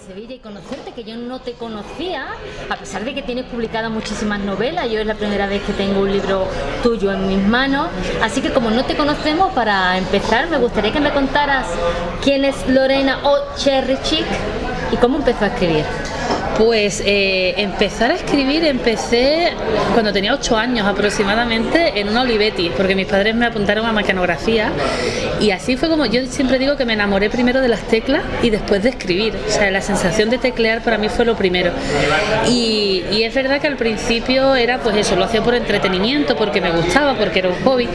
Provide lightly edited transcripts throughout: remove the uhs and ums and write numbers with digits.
Sevilla y conocerte, que yo no te conocía, a pesar de que tienes publicadas muchísimas novelas. Yo es la primera vez que tengo un libro tuyo en mis manos, así que como no te conocemos, para empezar me gustaría que me contaras quién es Lorena o Cherry Chick y cómo empezó a escribir. Pues empezar a escribir empecé cuando tenía 8 años aproximadamente en una Olivetti, porque mis padres me apuntaron a mecanografía y así fue como yo siempre digo que me enamoré primero de las teclas y después de escribir. O sea, la sensación de teclear para mí fue lo primero. Y es verdad que al principio era pues eso, lo hacía por entretenimiento, porque me gustaba, porque era un hobby,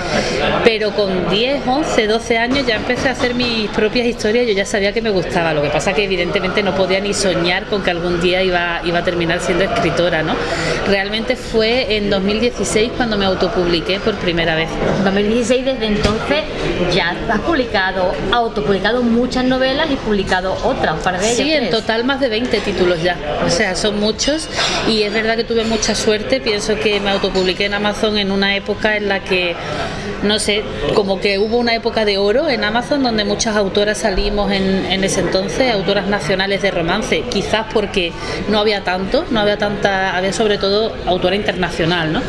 pero con 10, 11, 12 años ya empecé a hacer mis propias historias. Yo ya sabía que me gustaba, lo que pasa que evidentemente no podía ni soñar con que algún día iba a terminar siendo escritora, ¿no? Realmente fue en 2016 cuando me autopubliqué por primera vez. 2016, desde entonces ya has autopublicado muchas novelas y publicado otras, un par de ellas. Sí, en total más de 20 títulos ya, o sea, son muchos y es verdad que tuve mucha suerte. Pienso que me autopubliqué en Amazon en una época en la que, no sé, como que hubo una época de oro en Amazon donde muchas autoras salimos en ese entonces, autoras nacionales de romance, quizás porque no había tanta, había sobre todo autora internacional, ¿no?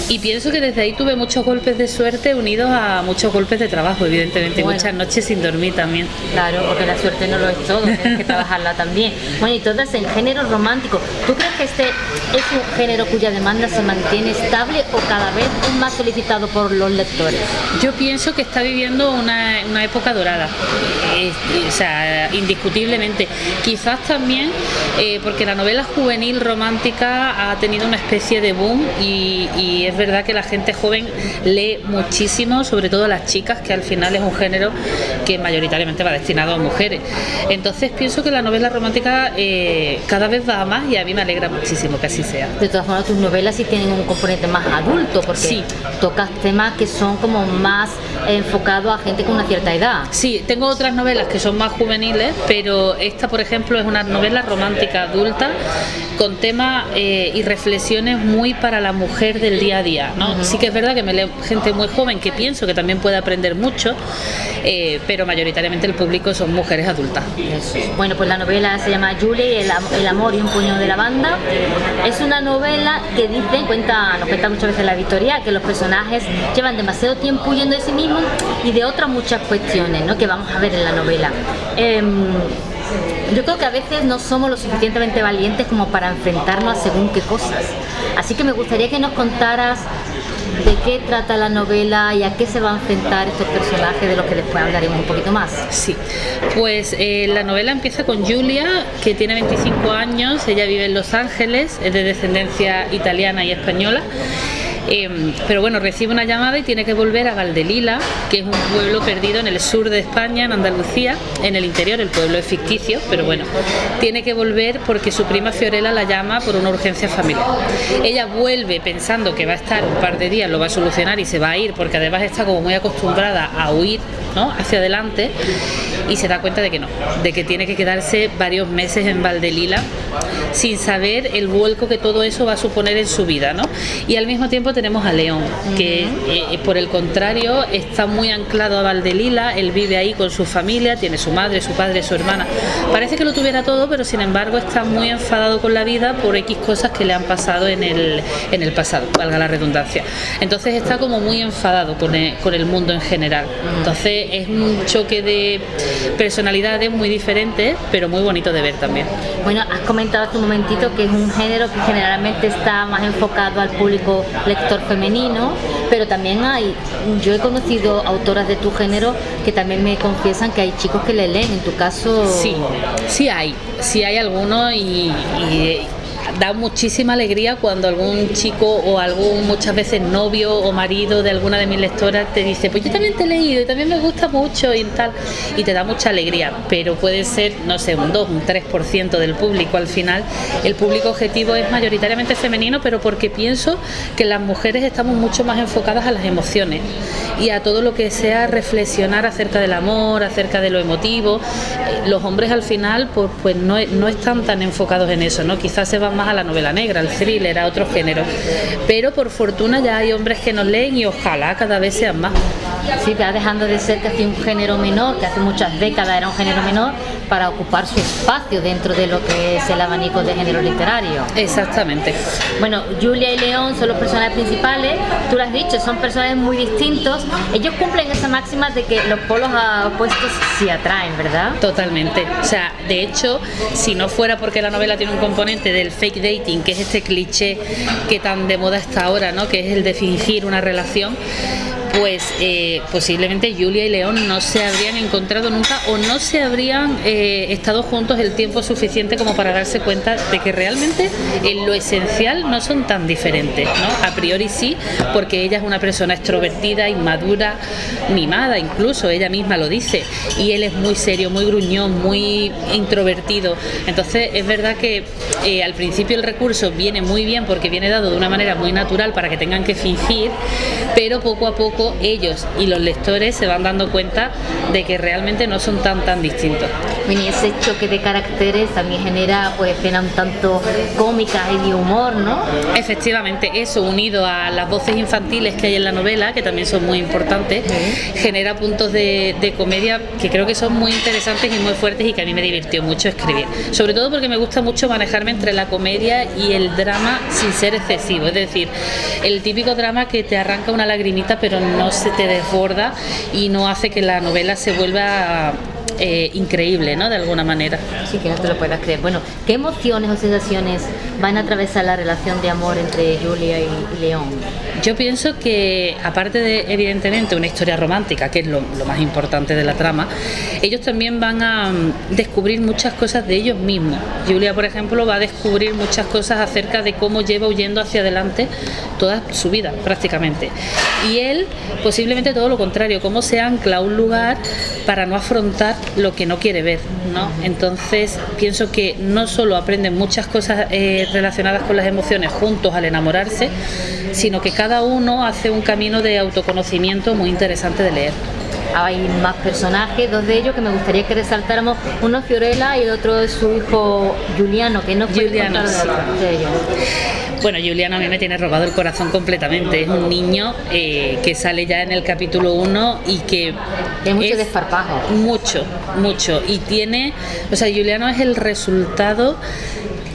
Y pienso que desde ahí tuve muchos golpes de suerte unidos a muchos golpes de trabajo, evidentemente, bueno, muchas noches sin dormir también. Claro, porque la suerte no lo es todo, tienes que trabajarla también. Bueno, y todas en género romántico. ¿Tú crees que este es un género cuya demanda se mantiene estable o cada vez es más solicitado por los lectores? Yo pienso que está viviendo una época dorada, o sea, indiscutiblemente. Quizás también porque la novela juvenil romántica ha tenido una especie de boom y es verdad que la gente joven lee muchísimo, sobre todo las chicas, que al final es un género que mayoritariamente va destinado a mujeres. Entonces pienso que la novela romántica cada vez va a más y a mí me alegra muchísimo que así sea. De todas formas, tus novelas sí tienen un componente más adulto, porque sí tocas temas que son como más enfocados a gente con una cierta edad. Sí, tengo otras novelas que son más juveniles, pero esta, por ejemplo, es una novela romántica adulta con temas y reflexiones muy para la mujer del día a día, ¿no? Uh-huh. Sí que es verdad que me lee gente muy joven que pienso que también puede aprender mucho, pero mayoritariamente el público son mujeres adultas. Bueno, pues la novela se llama Julie, el amor y un puño de lavanda. Es una novela que nos cuenta muchas veces la editorial que los personajes llevan demasiado tiempo huyendo de sí mismos y de otras muchas cuestiones, ¿no?, que vamos a ver en la novela. Yo creo que a veces no somos lo suficientemente valientes como para enfrentarnos a según qué cosas. Así que me gustaría que nos contaras de qué trata la novela y a qué se van a enfrentar estos personajes, de los que después hablaremos un poquito más. Sí, pues la novela empieza con Julia, que tiene 25 años, ella vive en Los Ángeles, es de descendencia italiana y española. Pero bueno, recibe una llamada y tiene que volver a Valdelila, que es un pueblo perdido en el sur de España, en Andalucía, en el interior. El pueblo es ficticio, pero bueno, tiene que volver porque su prima Fiorella la llama por una urgencia familiar. Ella vuelve pensando que va a estar un par de días, lo va a solucionar y se va a ir, porque además está como muy acostumbrada a huir, ¿no?, hacia adelante, y se da cuenta de que no, de que tiene que quedarse varios meses en Valdelila sin saber el vuelco que todo eso va a suponer en su vida, ¿no? Y al mismo tiempo tenemos a León, que por el contrario está muy anclado a Valdelila. Él vive ahí con su familia, tiene su madre, su padre, su hermana. Parece que lo tuviera todo, pero sin embargo está muy enfadado con la vida por X cosas que le han pasado en el pasado, valga la redundancia. Entonces está como muy enfadado con el mundo en general. Entonces es un choque de personalidades muy diferentes, pero muy bonito de ver también. Bueno, has comentado hace un momentito que es un género que generalmente está más enfocado al público lector femenino, pero también yo he conocido autoras de tu género que también me confiesan que hay chicos que le leen. En tu caso... Sí hay algunos y da muchísima alegría cuando algún chico o algún, muchas veces novio o marido de alguna de mis lectoras te dice, pues yo también te he leído y también me gusta mucho y tal, y te da mucha alegría, pero puede ser, no sé, un 2, un 3% del público. Al final el público objetivo es mayoritariamente femenino, pero porque pienso que las mujeres estamos mucho más enfocadas a las emociones y a todo lo que sea reflexionar acerca del amor, acerca de lo emotivo. Los hombres al final pues no están tan enfocados en eso, ¿no? Quizás se van más a la novela negra, al thriller, a otro género, pero por fortuna ya hay hombres que nos leen y ojalá cada vez sean más. Sí, va dejando de ser casi un género menor, que hace muchas décadas era un género menor, para ocupar su espacio dentro de lo que es el abanico de género literario. Exactamente. Bueno, Julia y León son los personajes principales, tú lo has dicho, son personajes muy distintos. Ellos cumplen esa máxima de que los polos opuestos se atraen, ¿verdad? Totalmente. O sea, de hecho, si no fuera porque la novela tiene un componente del fake dating, que es este cliché que tan de moda está ahora, ¿no? Que es el de fingir una relación, pues posiblemente Julia y León no se habrían encontrado nunca o no se habrían estado juntos el tiempo suficiente como para darse cuenta de que realmente en lo esencial no son tan diferentes, ¿no? A priori sí, porque ella es una persona extrovertida, inmadura, mimada incluso, ella misma lo dice, y él es muy serio, muy gruñón, muy introvertido. Entonces es verdad que al principio el recurso viene muy bien porque viene dado de una manera muy natural para que tengan que fingir, pero poco a poco ellos y los lectores se van dando cuenta de que realmente no son tan distintos. Y ese choque de caracteres también genera pues escenas un tanto cómicas y de humor, ¿no? Efectivamente, eso unido a las voces infantiles que hay en la novela, que también son muy importantes, genera puntos de comedia que creo que son muy interesantes y muy fuertes y que a mí me divirtió mucho escribir. Sobre todo porque me gusta mucho manejarme entre la comedia y el drama sin ser excesivo, es decir, el típico drama que te arranca una lagrimita pero no se te desborda y no hace que la novela se vuelva increíble, ¿no? De alguna manera. Sí, que no te lo puedas creer. Bueno, ¿qué emociones o sensaciones van a atravesar la relación de amor entre Julia y León? Yo pienso que, aparte de, evidentemente, una historia romántica, que es lo más importante de la trama, ellos también van a descubrir muchas cosas de ellos mismos. Julia, por ejemplo, va a descubrir muchas cosas acerca de cómo lleva huyendo hacia adelante toda su vida, prácticamente. Y él, posiblemente todo lo contrario, cómo se ancla a un lugar para no afrontar lo que no quiere ver, ¿no? Entonces, pienso que no solo aprenden muchas cosas relacionadas con las emociones juntos al enamorarse, sino que cada uno hace un camino de autoconocimiento muy interesante de leer. Hay más personajes, dos de ellos que me gustaría que resaltáramos. Uno es Fiorella y el otro es su hijo Giuliano, que no puede contar de ellos. Bueno, Giuliano a mí me tiene robado el corazón completamente. Es un niño que sale ya en el capítulo 1 y que hay mucho desparpajo. Mucho. Y tiene, o sea, Giuliano es el resultado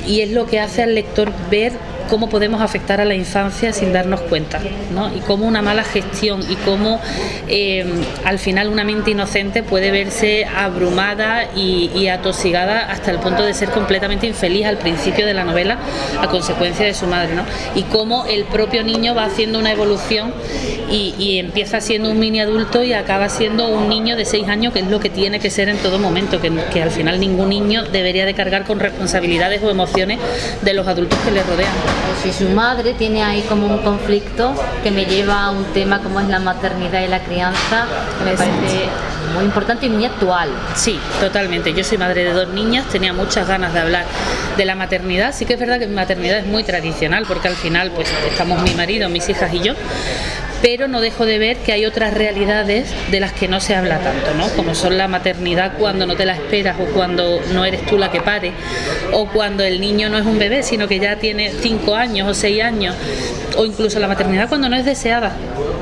y es lo que hace al lector ver cómo podemos afectar a la infancia sin darnos cuenta, ¿no? Y cómo una mala gestión y cómo al final una mente inocente puede verse abrumada y atosigada hasta el punto de ser completamente infeliz al principio de la novela a consecuencia de su madre, ¿no? Y cómo el propio niño va haciendo una evolución y empieza siendo un mini adulto y acaba siendo un niño de 6 años, que es lo que tiene que ser en todo momento, que al final ningún niño debería de cargar con responsabilidades o emociones de los adultos que le rodean. Si su madre tiene ahí como un conflicto que me lleva a un tema como es la maternidad y la crianza, que me parece muy importante y muy actual. Sí, totalmente. Yo soy madre de 2 niñas, tenía muchas ganas de hablar de la maternidad. Sí que es verdad que mi maternidad es muy tradicional, porque al final pues estamos mi marido, mis hijas y yo, pero no dejo de ver que hay otras realidades de las que no se habla tanto, ¿no? Como son la maternidad cuando no te la esperas o cuando no eres tú la que pare, o cuando el niño no es un bebé sino que ya tiene 5 años o 6 años, o incluso la maternidad cuando no es deseada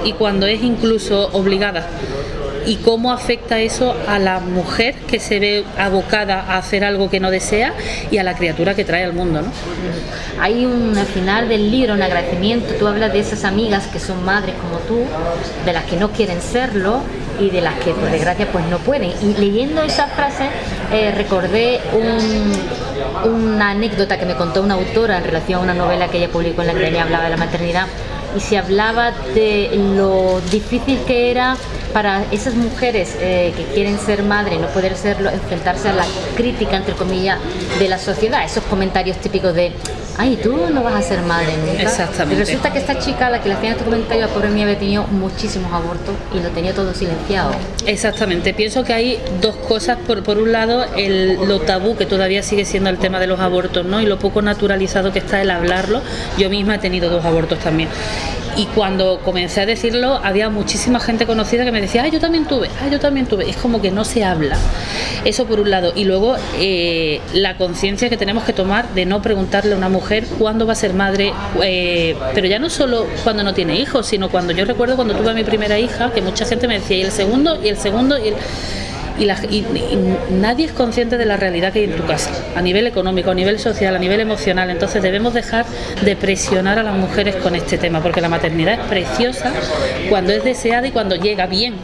y cuando es incluso obligada. Y cómo afecta eso a la mujer que se ve abocada a hacer algo que no desea y a la criatura que trae al mundo, ¿no? Hay al final del libro un agradecimiento. Tú hablas de esas amigas que son madres como tú, de las que no quieren serlo y de las que por desgracia pues no pueden. Y leyendo esa frase recordé una anécdota que me contó una autora en relación a una novela que ella publicó en la que ella hablaba de la maternidad, y se hablaba de lo difícil que era para esas mujeres que quieren ser madre y no poder serlo, enfrentarse a la crítica, entre comillas, de la sociedad, esos comentarios típicos de ay, tú no vas a ser madre nunca. Exactamente. Y resulta que esta chica a la que le hacían estos comentarios, la pobre mía, había tenido muchísimos abortos y lo tenía todo silenciado. Exactamente. Pienso que hay dos cosas. Por un lado, lo tabú que todavía sigue siendo el tema de los abortos, ¿no? Y lo poco naturalizado que está el hablarlo. Yo misma he tenido 2 abortos también. Y cuando comencé a decirlo, había muchísima gente conocida que me decía, yo también tuve. Es como que no se habla. Eso por un lado. Y luego la conciencia que tenemos que tomar de no preguntarle a una mujer mujer cuándo va a ser madre, pero ya no solo cuando no tiene hijos, sino cuando yo recuerdo cuando tuve a mi primera hija, que mucha gente me decía, y el segundo, y nadie es consciente de la realidad que hay en tu casa, a nivel económico, a nivel social, a nivel emocional. Entonces debemos dejar de presionar a las mujeres con este tema, porque la maternidad es preciosa cuando es deseada y cuando llega bien,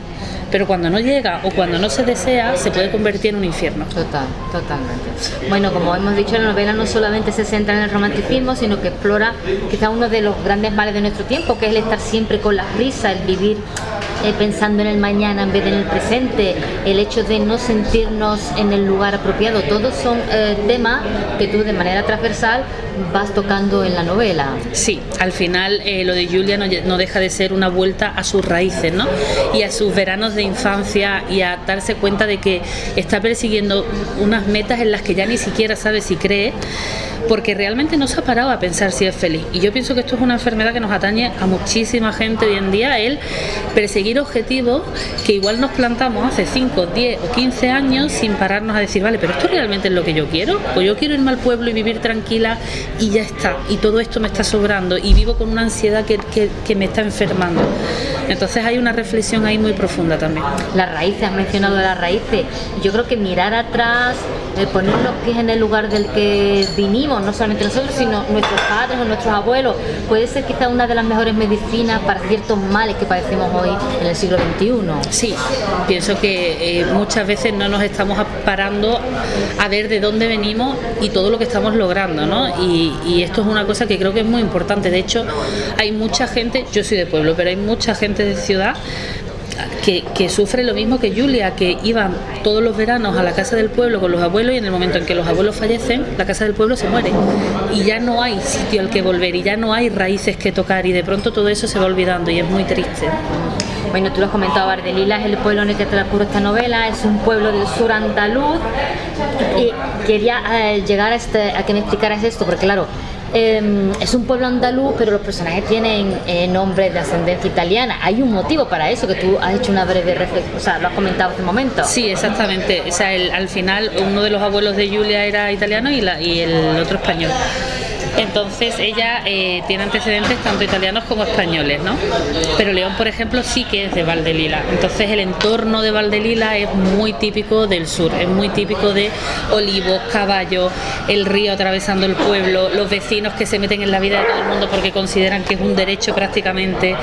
pero cuando no llega o cuando no se desea se puede convertir en un infierno. Totalmente. Bueno, como hemos dicho, la novela no solamente se centra en el romanticismo, sino que explora quizá uno de los grandes males de nuestro tiempo, que es el estar siempre con la prisa, el vivir pensando en el mañana en vez de en el presente, el hecho de no sentirnos en el lugar apropiado. Todos son temas que tú de manera transversal vas tocando en la novela. Sí, al final lo de Julia no deja de ser una vuelta a sus raíces, ¿no? Y a sus veranos de infancia, y a darse cuenta de que está persiguiendo unas metas en las que ya ni siquiera sabe si cree, porque realmente no se ha parado a pensar si es feliz. Y yo pienso que esto es una enfermedad que nos atañe a muchísima gente hoy en día, el perseguir objetivos que igual nos plantamos hace 5, 10 o 15 años sin pararnos a decir, vale, pero esto realmente es lo que yo quiero, o yo quiero irme al pueblo y vivir tranquila y ya está, y todo esto me está sobrando y vivo con una ansiedad que me está enfermando. Entonces hay una reflexión ahí muy profunda también. Las raíces, has mencionado las raíces. Yo creo que mirar atrás, poner los pies en el lugar del que vinimos, no solamente nosotros, sino nuestros padres o nuestros abuelos, puede ser quizá una de las mejores medicinas para ciertos males que padecemos hoy en el siglo XXI. Sí, pienso que muchas veces no nos estamos parando a ver de dónde venimos y todo lo que estamos logrando, ¿no? Y esto es una cosa que creo que es muy importante. De hecho, hay mucha gente, yo soy de pueblo, pero hay mucha gente de ciudad que sufre lo mismo que Julia, que iban todos los veranos a la casa del pueblo con los abuelos, y en el momento en que los abuelos fallecen, la casa del pueblo se muere y ya no hay sitio al que volver y ya no hay raíces que tocar, y de pronto todo eso se va olvidando y es muy triste. Bueno, tú lo has comentado, Valdelila es el pueblo en el que transcurre esta novela, es un pueblo del sur andaluz, y quería llegar a que me explicaras esto, porque claro, es un pueblo andaluz, pero los personajes tienen nombres de ascendencia italiana. Hay un motivo para eso, que tú has hecho una breve reflexión, o sea, lo has comentado hace un momento. Sí, exactamente. O sea, al final uno de los abuelos de Julia era italiano y el otro español. Entonces ella tiene antecedentes tanto italianos como españoles, ¿no? Pero León, por ejemplo, sí que es de Valdelila. Entonces el entorno de Valdelila es muy típico del sur, es muy típico de olivos, caballos, el río atravesando el pueblo, los vecinos que se meten en la vida de todo el mundo porque consideran que es un derecho prácticamente.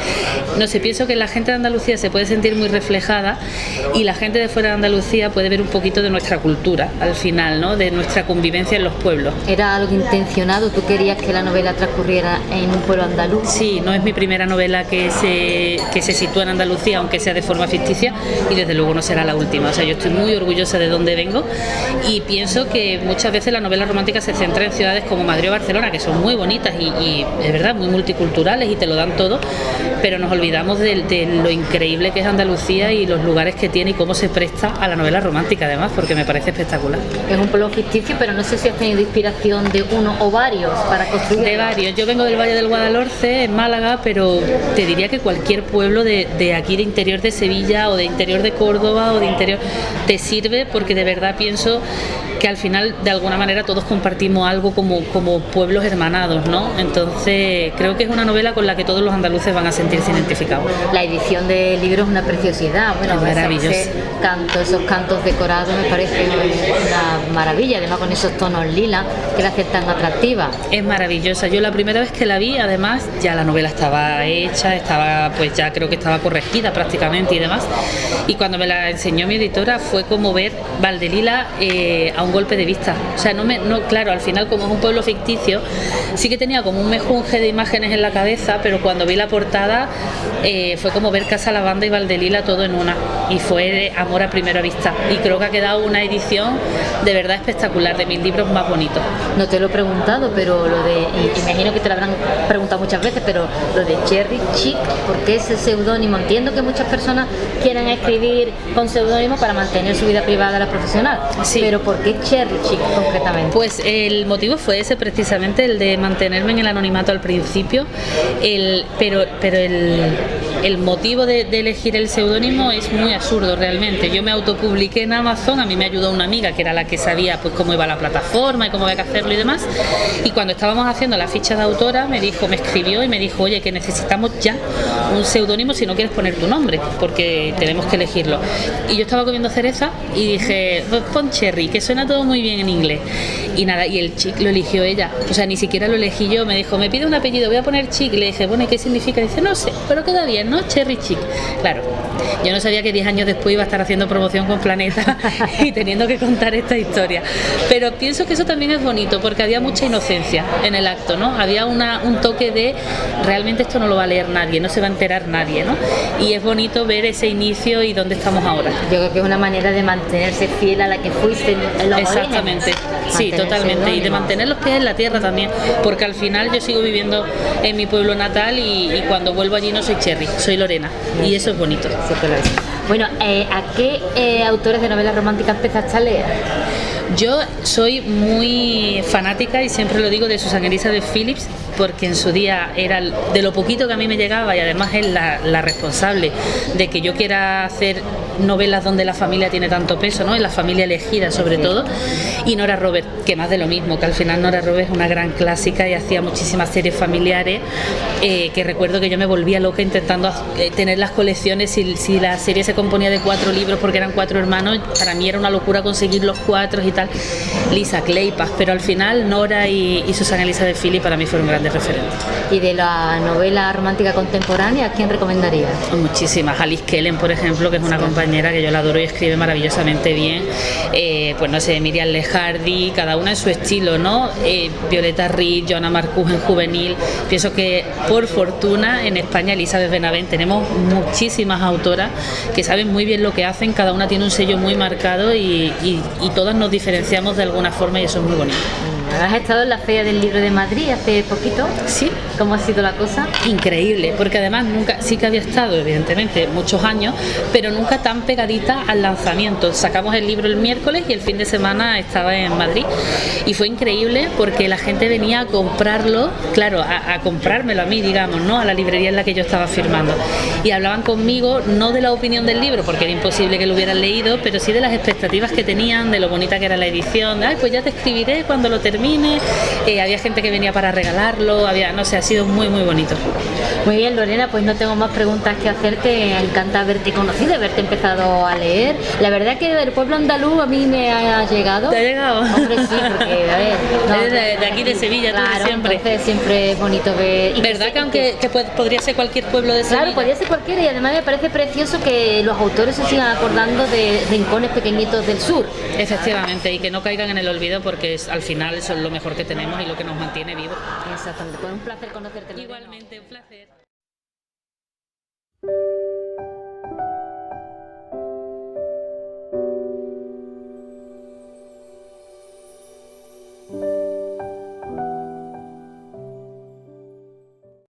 No sé, pienso que la gente de Andalucía se puede sentir muy reflejada, y la gente de fuera de Andalucía puede ver un poquito de nuestra cultura al final, ¿no? De nuestra convivencia en los pueblos. ¿Era algo intencionado? ¿Tú querías que la novela transcurriera en un pueblo andaluz? Sí, no es mi primera novela que se sitúa en Andalucía, aunque sea de forma ficticia, y desde luego no será la última. O sea, yo estoy muy orgullosa de dónde vengo, y pienso que muchas veces la novela romántica se centra en ciudades como Madrid o Barcelona, que son muy bonitas y es verdad, muy multiculturales y te lo dan todo, pero nos olvidamos de lo increíble que es Andalucía y los lugares que tiene y cómo se presta a la novela romántica, además, porque me parece espectacular. Es un pueblo ficticio, pero no sé si has tenido inspiración de uno o varios para construir. De varios. Yo vengo del Valle del Guadalhorce, en Málaga, pero te diría que cualquier pueblo de aquí, de interior de Sevilla o de interior de Córdoba o de interior, te sirve, porque de verdad pienso que al final de alguna manera todos compartimos algo como pueblos hermanados, ¿no? Entonces creo que es una novela con la que todos los andaluces van a sentirse identificados. La edición del libro es una preciosidad, bueno, es maravilloso. Esos cantos decorados me parecen una maravilla, además con esos tonos lila que la hacen tan atractiva. Es maravillosa. Yo la primera vez que la vi, además, ya la novela estaba hecha, pues ya creo que estaba corregida prácticamente y demás, y cuando me la enseñó mi editora fue como ver Valdelila a un golpe de vista. O sea, claro, al final, como es un pueblo ficticio, sí que tenía como un mejunje de imágenes en la cabeza, pero cuando vi la portada fue como ver Casa Lavanda y Valdelila todo en una, y fue amor a primera vista, y creo que ha quedado una edición de verdad espectacular, de mis libros más bonitos. No te lo he preguntado, pero imagino que te lo habrán preguntado muchas veces, pero lo de Cherry Chick, ¿por qué ese seudónimo? Entiendo que muchas personas quieren escribir con seudónimo para mantener su vida privada, la profesional, sí. Pero ¿por qué Cherry Chick concretamente? Pues el motivo fue ese, precisamente, el de mantenerme en el anonimato al principio, pero el motivo de elegir el seudónimo es muy absurdo realmente. Yo me autopubliqué en Amazon, a mí me ayudó una amiga que era la que sabía pues cómo iba la plataforma y cómo había que hacerlo y demás, y cuando estábamos haciendo la ficha de autora me escribió y me dijo, oye, que necesitamos ya un seudónimo si no quieres poner tu nombre, porque tenemos que elegirlo. Y yo estaba comiendo cereza y dije, pues pon Cherry, que suena todo muy bien en inglés. Y nada, y el Chic lo eligió ella, o sea, ni siquiera lo elegí yo. Me dijo, me pide un apellido, voy a poner Chic. Le dije, bueno, ¿y qué significa? Dice, no sé, pero queda bien, ¿no? Cherry Chic. Claro, yo no sabía que 10 años después iba a estar haciendo promoción con Planeta y teniendo que contar esta historia. Pero pienso que eso también es bonito, porque había mucha inocencia en el acto, ¿no? Había un toque de, realmente esto no lo va a leer nadie, no se va a enterar nadie, ¿no? Y es bonito ver ese inicio y dónde estamos ahora. Yo creo que es una manera de mantenerse fiel a la que fuiste en los Exactamente, orígenes. sí, totalmente, y de mantener los pies en la tierra también, porque al final yo sigo viviendo en mi pueblo natal y cuando vuelvo allí no soy Cherry, soy Lorena, y eso es bonito. Sí, que lo es. Bueno, ¿a qué autores de novelas románticas empezaste a leer? Yo soy muy fanática, y siempre lo digo, de Susan Elizabeth Phillips, porque en su día era de lo poquito que a mí me llegaba, y además es la responsable de que yo quiera hacer novelas donde la familia tiene tanto peso, ¿no? En la familia elegida sobre todo. Y Nora Roberts, que más de lo mismo, que al final Nora Roberts es una gran clásica y hacía muchísimas series familiares, que recuerdo que yo me volvía loca intentando tener las colecciones. Si la serie se componía de 4 libros porque eran 4 hermanos, para mí era una locura conseguir los 4 y tal. Lisa Kleypas, pero al final Nora y Susan Elizabeth Phillips para mí fueron grandes referentes. ¿Y de la novela romántica contemporánea, quién recomendarías? Muchísimas. Alice Kellen, por ejemplo, que es una compañera que yo la adoro y escribe maravillosamente bien. Pues no sé, Miriam Lejardi, cada una en su estilo, ¿no? Violeta Reed, Joana Marcus en juvenil. Pienso que por fortuna en España, Elizabeth Benavent, tenemos muchísimas autoras que saben muy bien lo que hacen, cada una tiene un sello muy marcado y todas nos diferenciamos de alguna forma, y eso es muy bonito. ¿Has estado en la Feria del Libro de Madrid hace poquito? Sí. ¿Cómo ha sido la cosa? Increíble, porque además nunca, sí que había estado evidentemente muchos años, pero nunca tan pegadita al lanzamiento. Sacamos el libro el miércoles y el fin de semana estaba en Madrid, y fue increíble porque la gente venía a comprarlo, claro, a comprármelo a mí, digamos, ¿no? A la librería en la que yo estaba firmando, y hablaban conmigo no de la opinión del libro, porque era imposible que lo hubieran leído, pero sí de las expectativas que tenían, de lo bonita que era la edición, de, pues ya te escribiré cuando lo termine. Había gente que venía para regalarlo, no sé, ha sido muy muy bonito. Muy bien, Lorena, pues no tengo más preguntas que hacerte. Me encanta haberte conocido, haberte empezado a leer. La verdad que del pueblo andaluz a mí me ha llegado. ¿Te ha llegado? Hombre, sí, porque a ver, no, de aquí de Sevilla, claro, tú de siempre. Entonces siempre es bonito ver. ¿Verdad que aunque podría ser cualquier pueblo de Sevilla? Claro, podría ser cualquiera, y además me parece precioso que los autores se sigan acordando de rincones pequeñitos del sur. Efectivamente, y que no caigan en el olvido, porque al final eso es lo mejor que tenemos y lo que nos mantiene vivos. Exactamente, pues un placer conocerte. Igualmente, un placer.